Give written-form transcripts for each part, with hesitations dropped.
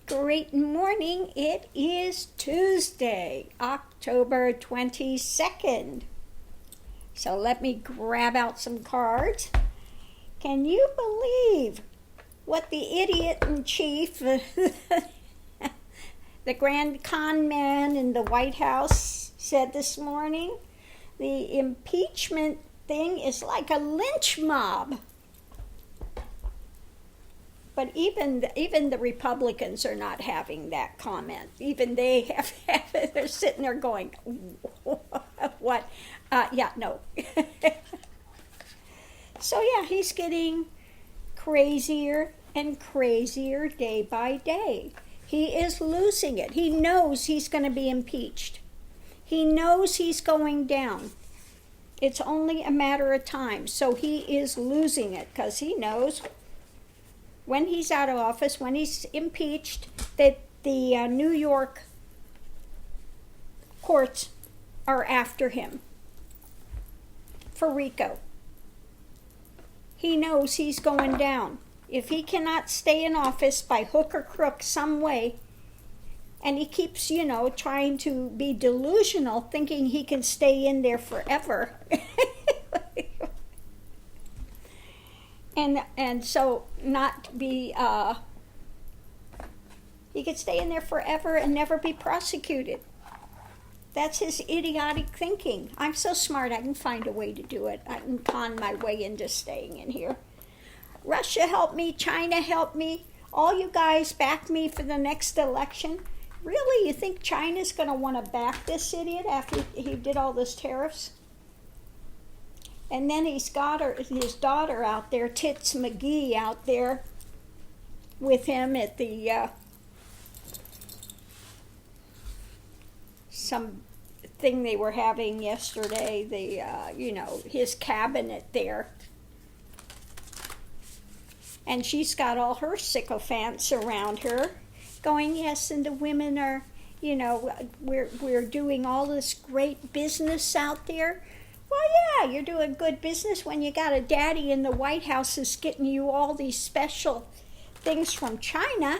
Great morning. It is Tuesday, October 22nd. So let me grab out some cards. Can you believe what the idiot in chief, the grand con man in the White House said this morning? The impeachment thing is like a lynch mob. But even the Republicans are not having that comment. Even they they're sitting there going, what? No. So yeah, he's getting crazier and crazier day by day. He is losing it. He knows he's going to be impeached. He knows he's going down. It's only a matter of time. So he is losing it because he knows when he's out of office, when he's impeached, that the New York courts are after him for RICO. He knows he's going down. If he cannot stay in office by hook or crook some way, and he keeps, trying to be delusional, thinking he can stay in there forever, And so not be, he could stay in there forever and never be prosecuted. That's his idiotic thinking. I'm so smart, I can find a way to do it. I can con my way into staying in here. Russia help me, China help me, all you guys back me for the next election. Really, you think China's going to want to back this idiot after he did all those tariffs? And then he's got his daughter out there, Tits McGee, out there with him at the some thing they were having yesterday. His cabinet there, and she's got all her sycophants around her, going, yes, and the women are, we're doing all this great business out there. Well, yeah, you're doing good business when you got a daddy in the White House who's getting you all these special things from China.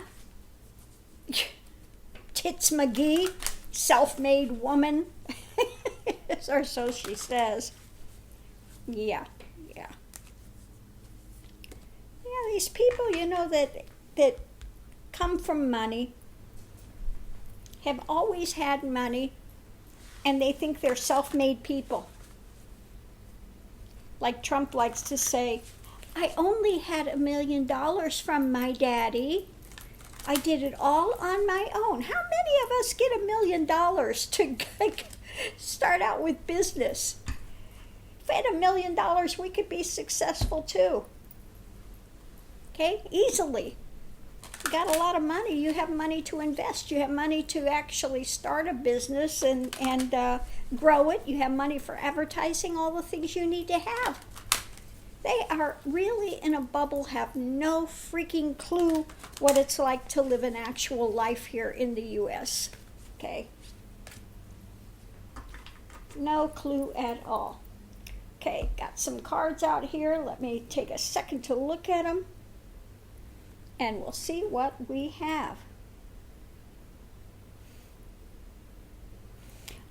Tits McGee, self-made woman, or so she says. Yeah. These people, that come from money, have always had money, and they think they're self-made people. Like Trump likes to say, I only had $1 million from my daddy. I did it all on my own. How many of us get $1 million to start out with business? If we had $1 million, we could be successful too. Okay, easily. You got a lot of money. You have money to invest. You have money to actually start a business and grow it. You have money for advertising, all the things you need to have. They are really in a bubble, have no freaking clue what it's like to live an actual life here in the U.S. Okay? No clue at all. Okay, got some cards out here. Let me take a second to look at them, and we'll see what we have.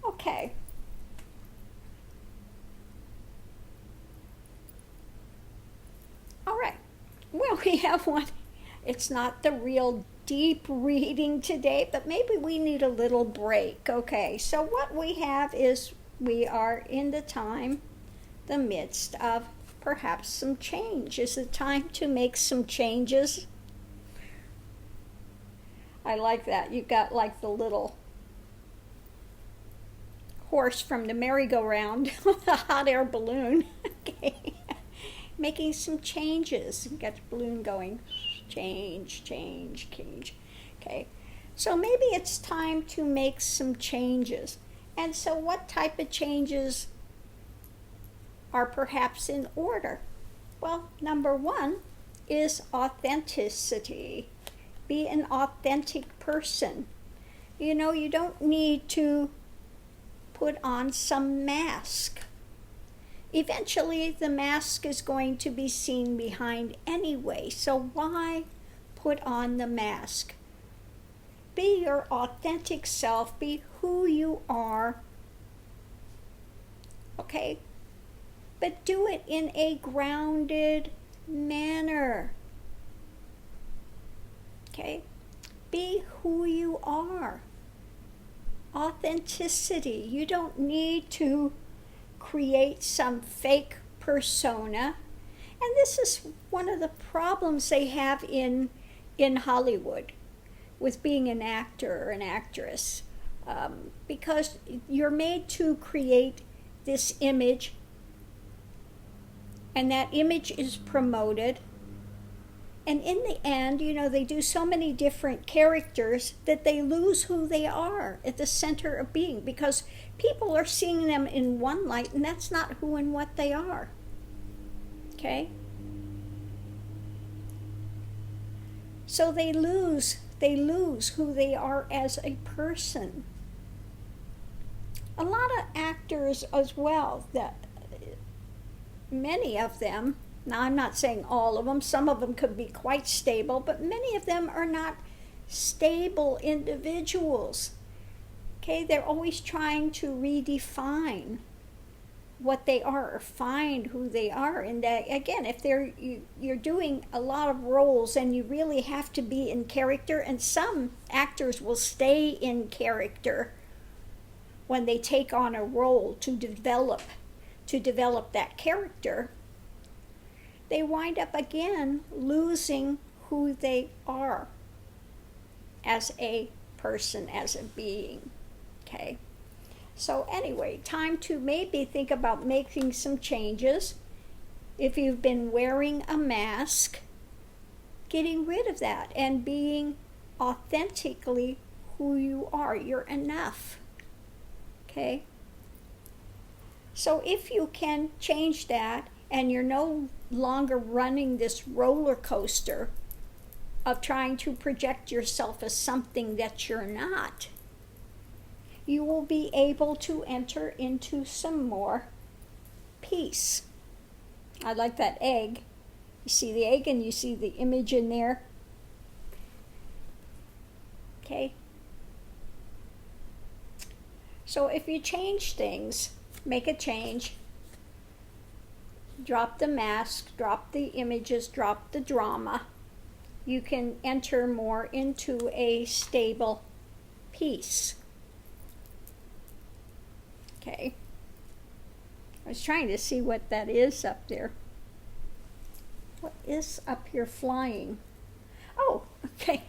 Okay. All right. Well, we have one. It's not the real deep reading today, but maybe we need a little break. Okay, so what we have is we are in the midst of perhaps some change. Is it time to make some changes? I like that. You got like the little horse from the merry-go-round, the hot air balloon. Okay. Making some changes. You got the balloon going. Change. Okay. So maybe it's time to make some changes. And so what type of changes are perhaps in order? Well, number one is authenticity. Be an authentic person. You don't need to put on some mask. Eventually, the mask is going to be seen behind anyway, so why put on the mask? be your authentic self, be who you are, okay? But do it in a grounded manner, okay? Be who you are. Authenticity. You don't need to create some fake persona. And this is one of the problems they have in Hollywood with being an actor or an actress, because you're made to create this image, and that image is promoted. And in the end, they do so many different characters that they lose who they are at the center of being, because people are seeing them in one light, and that's not who and what they are. Okay? So they lose who they are as a person. A lot of actors as well, that many of them, now I'm not saying all of them, some of them could be quite stable, but many of them are not stable individuals. Okay, they're always trying to redefine what they are or find who they are. And again, if you're doing a lot of roles and you really have to be in character, and some actors will stay in character when they take on a role to develop that character, they wind up again losing who they are as a person, as a being. Okay? So anyway, time to maybe think about making some changes. If you've been wearing a mask, getting rid of that and being authentically who you are. You're enough. Okay? So if you can change that, and you're no longer running this roller coaster of trying to project yourself as something that you're not, you will be able to enter into some more peace. I like that egg. You see the egg and you see the image in there. Okay? So if you change things, make a change. Drop the mask, drop the images, drop the drama. You can enter more into a stable peace. Okay. I was trying to see what that is up there. What is up here flying? Oh, okay.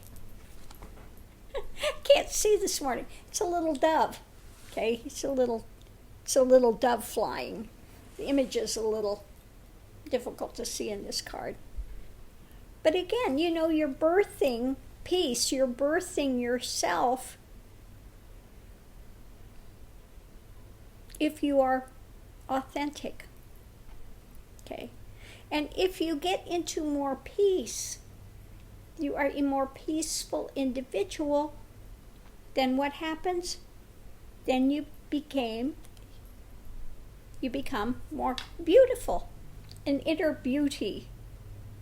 Can't see this morning. It's a little dove. Okay, it's a little dove flying. The image is a little difficult to see in this card. But again, you're birthing peace. You're birthing yourself if you are authentic. Okay? And if you get into more peace, you are a more peaceful individual, then what happens? Then you become more beautiful. An inner beauty.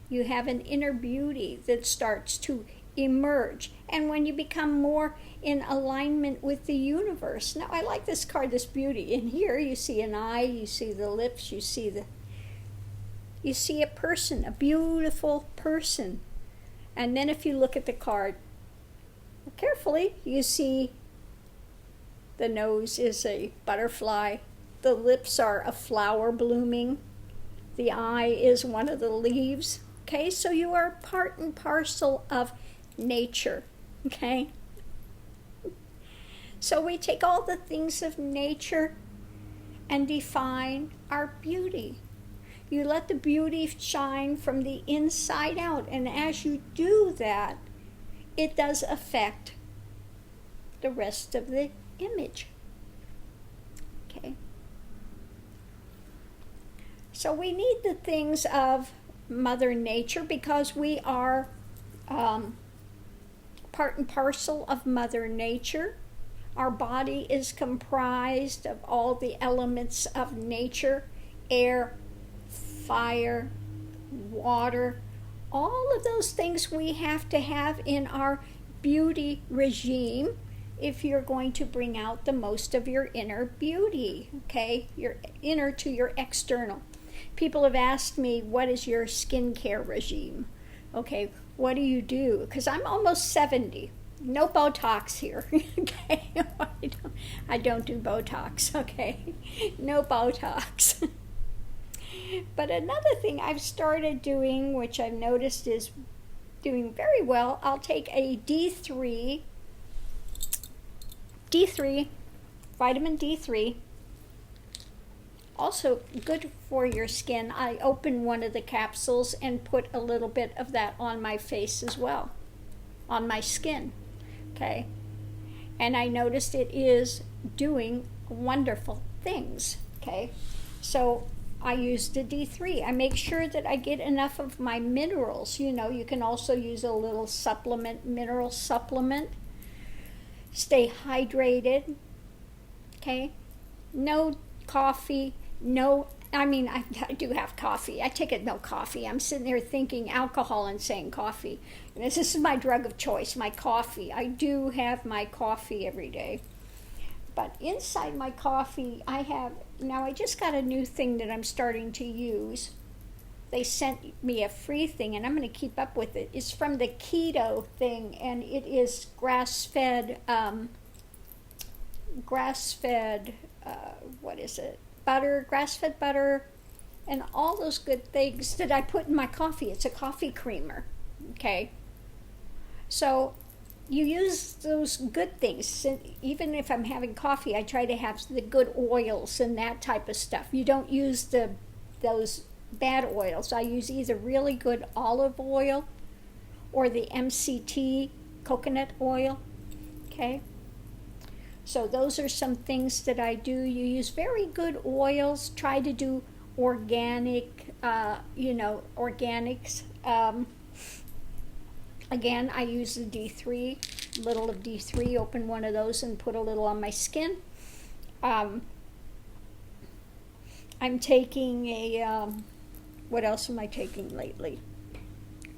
You have an inner beauty that starts to emerge. And when you become more in alignment with the universe. Now, I like this card, this beauty. In here, you see an eye, you see the lips, you see a person, a beautiful person. And then if you look at the card carefully, you see the nose is a butterfly. The lips are a flower blooming. The eye is one of the leaves. Okay, so you are part and parcel of nature. Okay? So we take all the things of nature and define our beauty. You let the beauty shine from the inside out. And as you do that, it does affect the rest of the image. Okay? So we need the things of Mother Nature because we are part and parcel of Mother Nature. Our body is comprised of all the elements of nature: air, fire, water. All of those things we have to have in our beauty regime if you're going to bring out the most of your inner beauty, okay? Your inner to your external. People have asked me, what is your skincare regime? Okay, what do you do? Because I'm almost 70. No Botox here, okay? I don't do Botox, okay? No Botox. But another thing I've started doing, which I've noticed is doing very well, I'll take a D3, vitamin D3, also good for your skin. I open one of the capsules and put a little bit of that on my face as well, on my skin, okay? And I noticed it is doing wonderful things, okay? So I use the D3. I make sure that I get enough of my minerals. You know, you can also use a little supplement, mineral supplement. Stay hydrated, okay? No coffee, I do have coffee. I take no coffee. I'm sitting there thinking alcohol and saying coffee. And this is my drug of choice, my coffee. I do have my coffee every day. But inside my coffee, I just got a new thing that I'm starting to use. They sent me a free thing, and I'm going to keep up with it. It's from the keto thing, and it is grass-fed, butter, grass-fed butter, and all those good things that I put in my coffee. It's a coffee creamer, okay? So you use those good things. And even if I'm having coffee, I try to have the good oils and that type of stuff. You don't use those bad oils. I use either really good olive oil or the MCT coconut oil, okay? So those are some things that I do. You use very good oils. Try to do organic, organics. Again, I use the D3, little of D3, open one of those and put a little on my skin. I'm taking what else am I taking lately?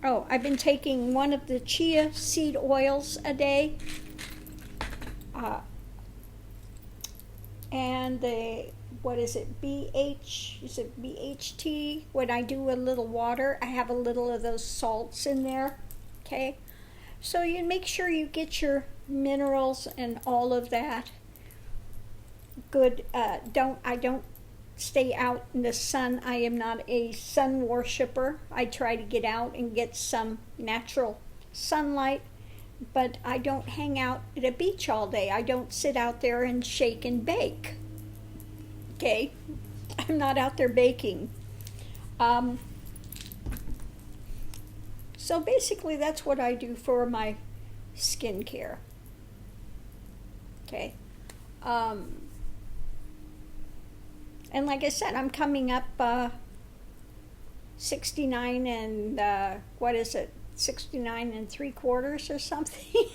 Oh, I've been taking one of the chia seed oils a day. And BHT? When I do a little water, I have a little of those salts in there, okay? So you make sure you get your minerals and all of that good. I don't stay out in the sun. I am not a sun worshiper. I try to get out and get some natural sunlight, but I don't hang out at a beach all day. I don't sit out there and shake and bake. Okay? I'm not out there baking. So basically that's what I do for my skincare. Okay? And like I said, I'm coming up 69 and 69 and 3/4 or something.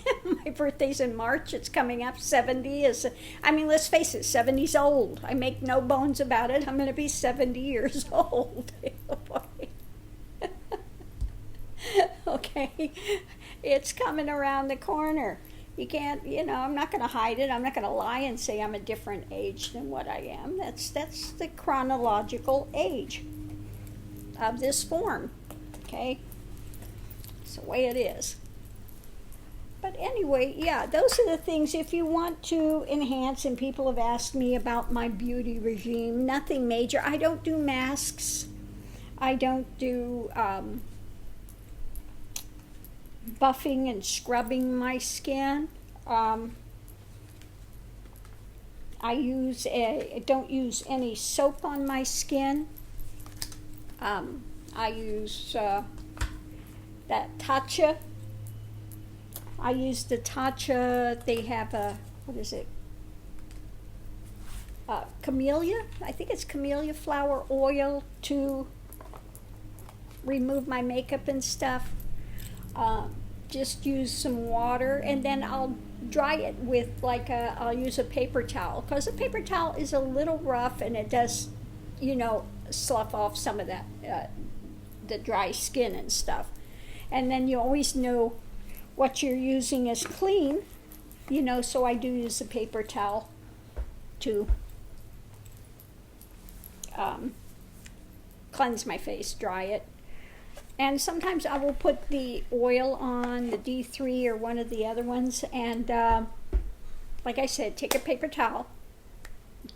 My birthday's in March. It's coming up. 70 is, let's face it, 70's old. I make no bones about it. I'm going to be 70 years old. Okay. It's coming around the corner. You can't, I'm not going to hide it. I'm not going to lie and say I'm a different age than what I am. That's the chronological age of this form. Okay? It's the way it is. But anyway, yeah, those are the things. If you want to enhance, and people have asked me about my beauty regime, nothing major. I don't do masks. I don't do buffing and scrubbing my skin. I don't use any soap on my skin. I use that Tatcha. I use the Tatcha. They have camellia. I think it's camellia flower oil to remove my makeup and stuff. Just use some water, and then I'll dry it with I'll use a paper towel, because a paper towel is a little rough and it does, slough off some of that, the dry skin and stuff. And then you always know what you're using is clean, so I do use a paper towel to cleanse my face, dry it. And sometimes I will put the oil on the D3 or one of the other ones, and like I said, take a paper towel,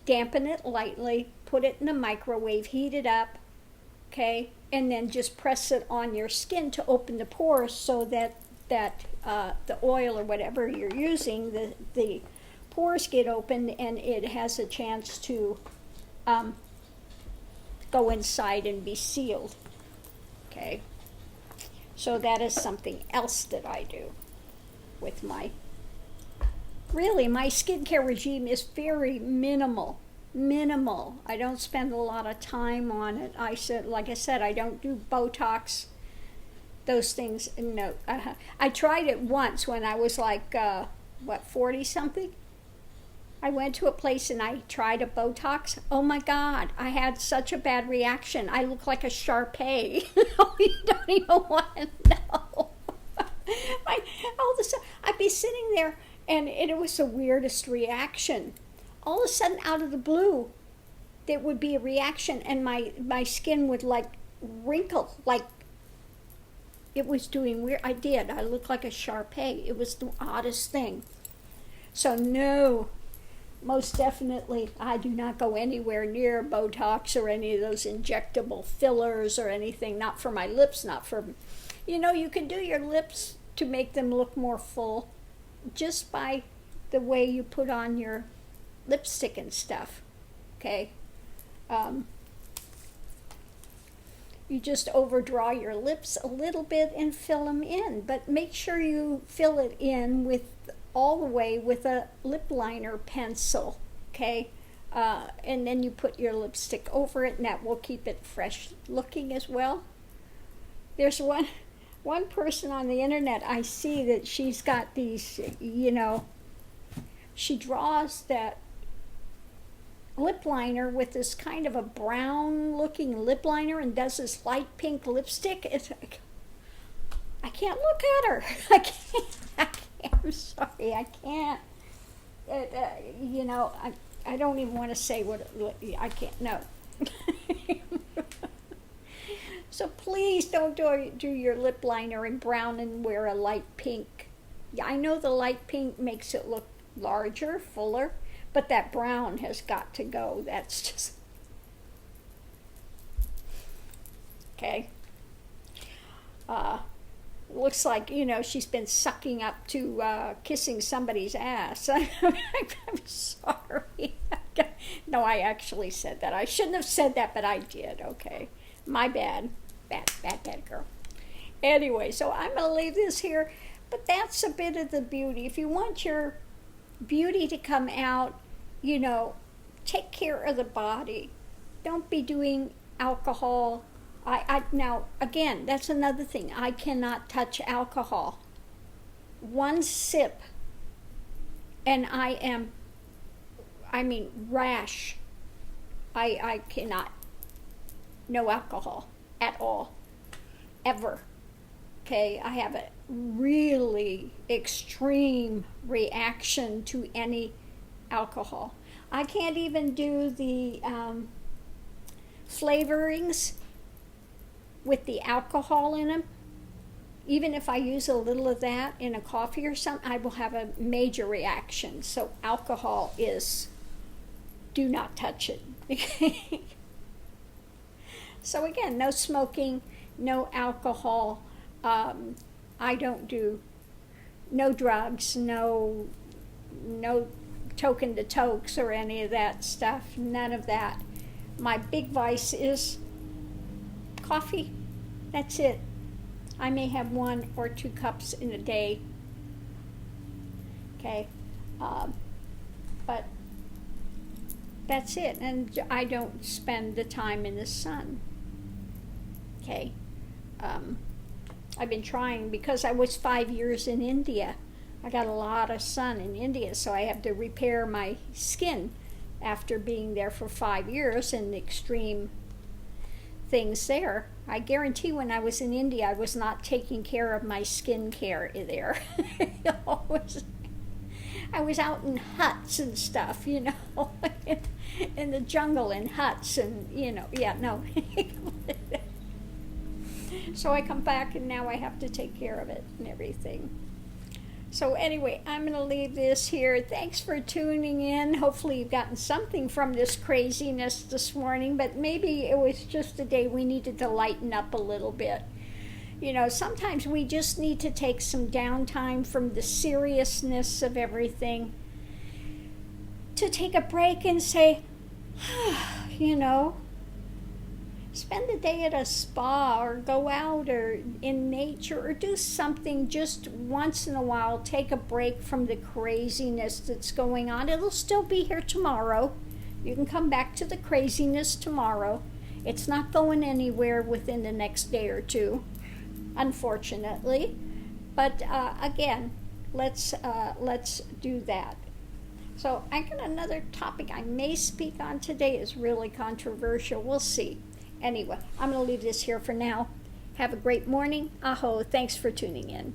dampen it lightly, put it in the microwave, heat it up, okay, and then just press it on your skin to open the pores so that the oil or whatever you're using, the pores get open and it has a chance to go inside and be sealed. Okay, so that is something else that I do with my skincare regime is very minimal. I don't spend a lot of time on it. Like I said, I don't do Botox, those things. No, I tried it once when I was like 40 something. I went to a place and I tried a Botox. Oh my God, I had such a bad reaction. I look like a Shar-Pei. You don't even want to know. All of a sudden, I'd be sitting there and it was the weirdest reaction. All of a sudden, out of the blue, there would be a reaction and my skin would like wrinkle, like it was doing weird. I looked like a Shar-Pei. It was the oddest thing. So no, most definitely, I do not go anywhere near Botox or any of those injectable fillers or anything, not for my lips, not for, you can do your lips to make them look more full just by the way you put on your lipstick and stuff, okay? You just overdraw your lips a little bit and fill them in, but make sure you fill it in all the way with a lip liner pencil, okay? And then you put your lipstick over it, and that will keep it fresh looking as well. There's one person on the internet I see that she's got these, she draws that lip liner with this kind of a brown looking lip liner and does this light pink lipstick. I can't look at her. I can't. I'm sorry, I can't. I don't even want to say what I can't. No. So please don't do your lip liner in brown and wear a light pink. Yeah, I know the light pink makes it look larger, fuller, but that brown has got to go. That's just okay. Looks like, she's been sucking up to kissing somebody's ass. I'm sorry. No, I actually said that. I shouldn't have said that, but I did. Okay. My bad. Bad girl. Anyway, so I'm going to leave this here. But that's a bit of the beauty. If you want your beauty to come out, take care of the body. Don't be doing alcohol. Now, again, that's another thing. I cannot touch alcohol. One sip, and rash. I cannot. No alcohol at all. Ever. Okay, I have a really extreme reaction to any alcohol. I can't even do the flavorings with the alcohol in them. Even if I use a little of that in a coffee or something, I will have a major reaction. So alcohol do not touch it. So again, no smoking, no alcohol. I don't do no drugs, no token to tokes or any of that stuff. None of that. My big vice is coffee. That's it. I may have 1 or 2 cups in a day. Okay. But that's it. And I don't spend the time in the sun. Okay. I've been trying because I was 5 years in India. I got a lot of sun in India, so I have to repair my skin after being there for 5 years and extreme things there. I guarantee when I was in India, I was not taking care of my skin care there. I was out in huts and stuff, in the jungle in huts and, yeah, no. So I come back and now I have to take care of it and everything. So anyway, I'm going to leave this here. Thanks for tuning in. Hopefully you've gotten something from this craziness this morning, but maybe it was just a day we needed to lighten up a little bit. Sometimes we just need to take some downtime from the seriousness of everything to take a break and say, spend the day at a spa or go out or in nature or do something just once in a while. Take a break from the craziness that's going on. It'll still be here tomorrow. You can come back to the craziness tomorrow. It's not going anywhere within the next day or two, unfortunately. But again, let's do that. So I got another topic I may speak on today. Is really controversial. We'll see. Anyway, I'm going to leave this here for now. Have a great morning. Aho. Thanks for tuning in.